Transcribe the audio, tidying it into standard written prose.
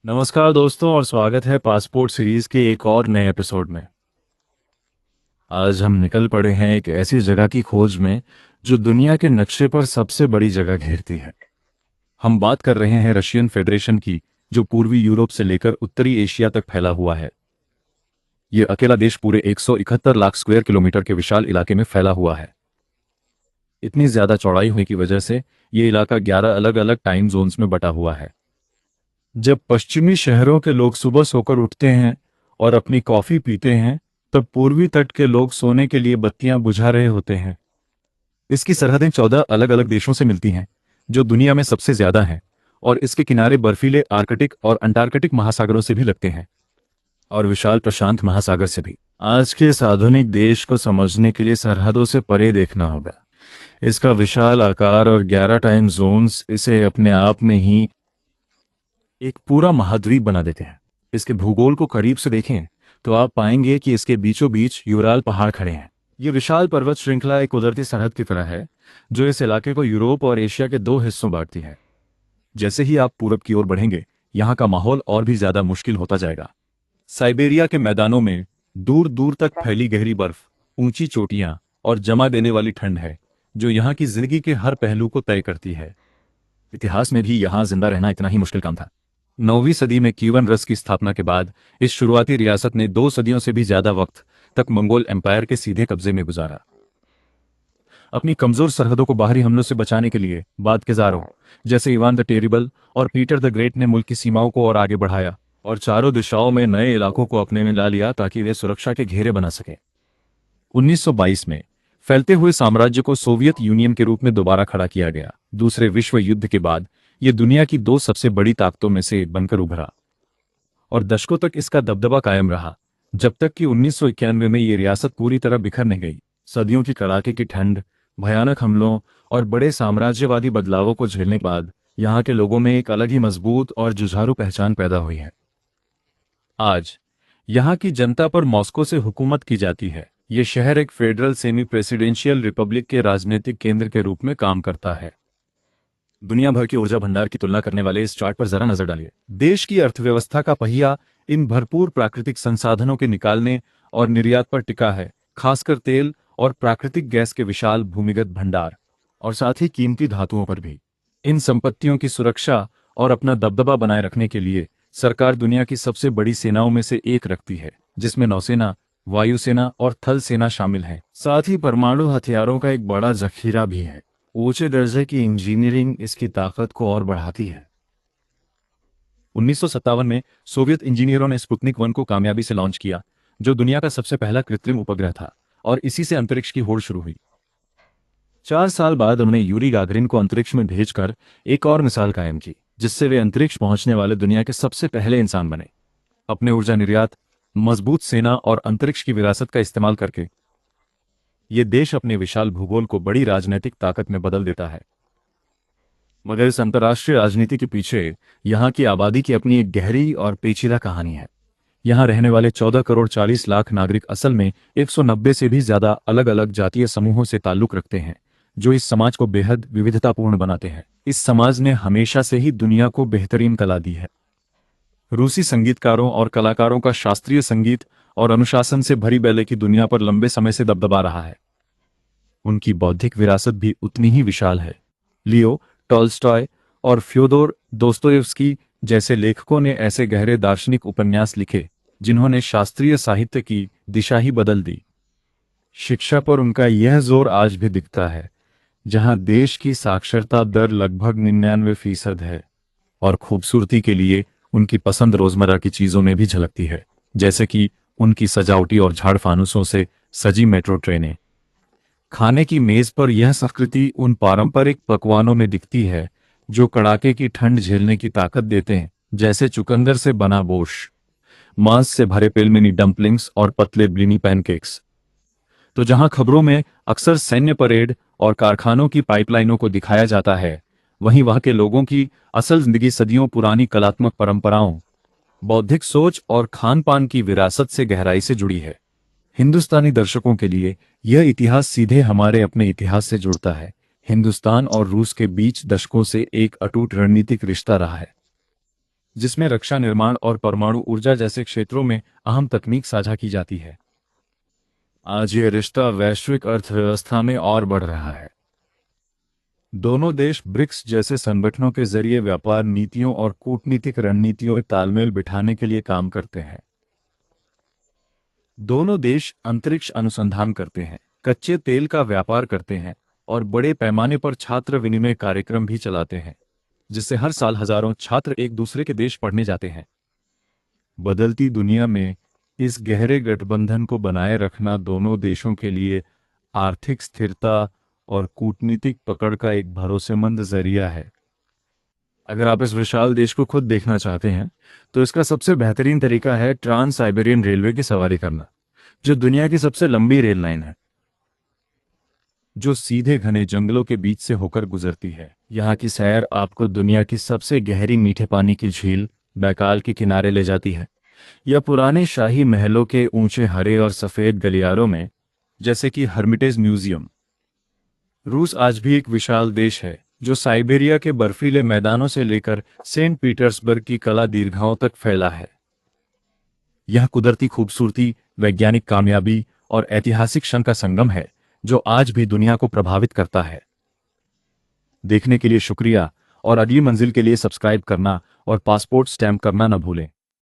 नमस्कार दोस्तों और स्वागत है पासपोर्ट सीरीज के एक और नए एपिसोड में। आज हम निकल पड़े हैं एक ऐसी जगह की खोज में जो दुनिया के नक्शे पर सबसे बड़ी जगह घेरती है। हम बात कर रहे हैं रशियन फेडरेशन की, जो पूर्वी यूरोप से लेकर उत्तरी एशिया तक फैला हुआ है। ये अकेला देश पूरे 171 लाख स्क्वायर किलोमीटर के विशाल इलाके में फैला हुआ है। इतनी ज्यादा चौड़ाई होने की वजह से ये इलाका 11 अलग अलग टाइम जोन्स में बटा हुआ है। जब पश्चिमी शहरों के लोग सुबह सोकर उठते हैं और अपनी कॉफी पीते हैं, तब पूर्वी तट के लोग सोने के लिए बत्तियां बुझा रहे होते हैं। इसकी सरहदें 14 अलग अलग देशों से मिलती हैं, जो दुनिया में सबसे ज्यादा हैं, और इसके किनारे बर्फीले आर्कटिक और अंटार्कटिक महासागरों से भी लगते हैं, और विशाल प्रशांत महासागर से भी। आज के इस आधुनिक देश को समझने के लिए सरहदों से परे देखना होगा। इसका विशाल आकार और 11 टाइम जोन्स इसे अपने आप में ही एक पूरा महाद्वीप बना देते हैं। इसके भूगोल को करीब से देखें तो आप पाएंगे कि इसके बीचों बीच यूराल पहाड़ खड़े हैं। ये विशाल पर्वत श्रृंखला एक कुदरती सरहद की तरह है, जो इस इलाके को यूरोप और एशिया के दो हिस्सों बांटती है। जैसे ही आप पूरब की ओर बढ़ेंगे, यहाँ का माहौल और भी ज्यादा मुश्किल होता जाएगा। साइबेरिया के मैदानों में दूर दूर तक फैली गहरी बर्फ, ऊंची चोटियां और जमा देने वाली ठंड है, जो यहाँ की जिंदगी के हर पहलू को तय करती है। इतिहास में भी यहाँ जिंदा रहना इतना ही मुश्किल काम था। 9वीं सदी में क्यूबन रस की स्थापना के बाद इस शुरुआती रियासत ने 2 सदियों से भी ज्यादा वक्त तक मंगोल एम्पायर के सीधे कब्जे में गुजारा। अपनी कमजोर सरहदों को बाहरी हमलों से बचाने के लिए बाद के जारों जैसे इवान द टेरिबल और पीटर द ग्रेट ने मुल्क की सीमाओं को और आगे बढ़ाया और चारों दिशाओं में नए इलाकों को अपने में ला लिया ताकि वे सुरक्षा के घेरे बना सकें। 1922 में फैलते हुए साम्राज्य को सोवियत यूनियन के रूप में दोबारा खड़ा किया गया। दूसरे विश्व युद्ध के बाद यह दुनिया की 2 सबसे बड़ी ताकतों में से एक बनकर उभरा और दशकों तक इसका दबदबा कायम रहा, जब तक कि 1991 में यह रियासत पूरी तरह बिखर नहीं गई। सदियों की कड़ाके की ठंड, भयानक हमलों और बड़े साम्राज्यवादी बदलावों को झेलने के बाद यहाँ के लोगों में एक अलग ही मजबूत और जुझारू पहचान पैदा हुई है। आज यहाँ की जनता पर मॉस्को से हुकूमत की जाती है। ये शहर एक फेडरल सेमी प्रेसिडेंशियल रिपब्लिक के राजनीतिक केंद्र के रूप में काम करता है। दुनिया भर के ऊर्जा भंडार की तुलना करने वाले इस चार्ट पर जरा नजर डालिए। देश की अर्थव्यवस्था का पहिया इन भरपूर प्राकृतिक संसाधनों के निकालने और निर्यात पर टिका है, खासकर तेल और प्राकृतिक गैस के विशाल भूमिगत भंडार, और साथ ही कीमती धातुओं पर भी। इन संपत्तियों की सुरक्षा और अपना दबदबा बनाए रखने के लिए सरकार दुनिया की सबसे बड़ी सेनाओं में से एक रखती है, जिसमें नौसेना, वायुसेना और थल सेना शामिल है। साथ ही परमाणु हथियारों का एक बड़ा जखीरा भी है। ऊंचे दर्जे की इंजीनियरिंग इसकी ताकत को और बढ़ाती है। 1957 में सोवियत इंजीनियरों ने स्पुतनिक 1 को कामयाबी से लॉन्च किया, जो दुनिया का सबसे पहला कृत्रिम उपग्रह था, और इसी से अंतरिक्ष की होड़ शुरू हुई। 4 साल बाद उन्होंने यूरी गागरिन को अंतरिक्ष में भेजकर एक और मिसाल कायम की, जिससे वे अंतरिक्ष पहुंचने वाले दुनिया के सबसे पहले इंसान बने। अपने ऊर्जा निर्यात, मजबूत सेना और अंतरिक्ष की विरासत का इस्तेमाल करके ये देश अपने विशाल भूगोल को बड़ी राजनीतिक ताकत में बदल देता है। मगर इस अंतर्राष्ट्रीय राजनीति के पीछे यहाँ की आबादी की अपनी एक गहरी और पेचीदा कहानी है। यहाँ रहने वाले 14 करोड़ 40 लाख नागरिक असल में 190 से भी ज्यादा अलग अलग जातीय समूहों से ताल्लुक रखते हैं, जो इस समाज को बेहद विविधतापूर्ण बनाते हैं। इस समाज ने हमेशा से ही दुनिया को बेहतरीन कला दी है। रूसी संगीतकारों और कलाकारों का शास्त्रीय संगीत और अनुशासन से भरी बैले की दुनिया पर लंबे समय से दबदबा रहा है। उनकी बौद्धिक विरासत भी उतनी ही विशाल है। लियो टॉल्स्टॉय और फ्योदोर दोस्तोयेव्स्की जैसे लेखकों ने ऐसे गहरे दार्शनिक उपन्यास लिखे जिन्होंने शास्त्रीय साहित्य की दिशा ही बदल दी। शिक्षा पर उनका यह जोर आज भी दिखता है, जहां देश की साक्षरता दर लगभग 99% है, और खूबसूरती के लिए उनकी पसंद रोजमर्रा की चीजों में भी झलकती है, जैसे कि उनकी सजावटी और झाड़ फानुसों से सजी मेट्रो ट्रेनें। खाने की मेज पर यह संस्कृति उन पारंपरिक पकवानों में दिखती है जो कड़ाके की ठंड झेलने की ताकत देते हैं, जैसे चुकंदर से बना बोर्श, मांस से भरे पेलमेनी डम्पलिंग्स और पतले ब्लिनी पैनकेक्स। तो जहां खबरों में अक्सर सैन्य परेड और कारखानों की पाइपलाइनों को दिखाया जाता है, वहीं वहां के लोगों की असल जिंदगी सदियों पुरानी कलात्मक परंपराओं, बौद्धिक सोच और खान पान की विरासत से गहराई से जुड़ी है। हिंदुस्तानी दर्शकों के लिए यह इतिहास सीधे हमारे अपने इतिहास से जुड़ता है। हिंदुस्तान और रूस के बीच दशकों से एक अटूट रणनीतिक रिश्ता रहा है, जिसमें रक्षा निर्माण और परमाणु ऊर्जा जैसे क्षेत्रों में अहम तकनीक साझा की जाती है। आज ये रिश्ता वैश्विक अर्थव्यवस्था में और बढ़ रहा है। दोनों देश ब्रिक्स जैसे संगठनों के जरिए व्यापार नीतियों और कूटनीतिक रणनीतियों में तालमेल बिठाने के लिए काम करते हैं। दोनों देश अंतरिक्ष अनुसंधान करते हैं, कच्चे तेल का व्यापार करते हैं और बड़े पैमाने पर छात्र विनिमय कार्यक्रम भी चलाते हैं, जिससे हर साल हजारों छात्र एक दूसरे के देश पढ़ने जाते हैं। बदलती दुनिया में इस गहरे गठबंधन को बनाए रखना दोनों देशों के लिए आर्थिक स्थिरता और कूटनीतिक पकड़ का एक भरोसेमंद जरिया है। अगर आप इस विशाल देश को खुद देखना चाहते हैं, तो इसका सबसे बेहतरीन तरीका है ट्रांस साइबेरियन रेलवे की सवारी करना, जो दुनिया की सबसे लंबी रेल लाइन है, जो सीधे घने जंगलों के बीच से होकर गुजरती है। यहाँ की सैर आपको दुनिया की सबसे गहरी मीठे पानी की झील बैकाल के किनारे ले जाती है, या पुराने शाही महलों के ऊंचे हरे और सफ़ेद गलियारों में, जैसे कि हर्मिटेज म्यूजियम। रूस आज भी एक विशाल देश है, जो साइबेरिया के बर्फीले मैदानों से लेकर सेंट पीटर्सबर्ग की कला दीर्घाओं तक फैला है। यह कुदरती खूबसूरती, वैज्ञानिक कामयाबी और ऐतिहासिक क्षण का संगम है, जो आज भी दुनिया को प्रभावित करता है। देखने के लिए शुक्रिया, और अगली मंजिल के लिए सब्सक्राइब करना और पासपोर्ट स्टैम्प करना न भूलें।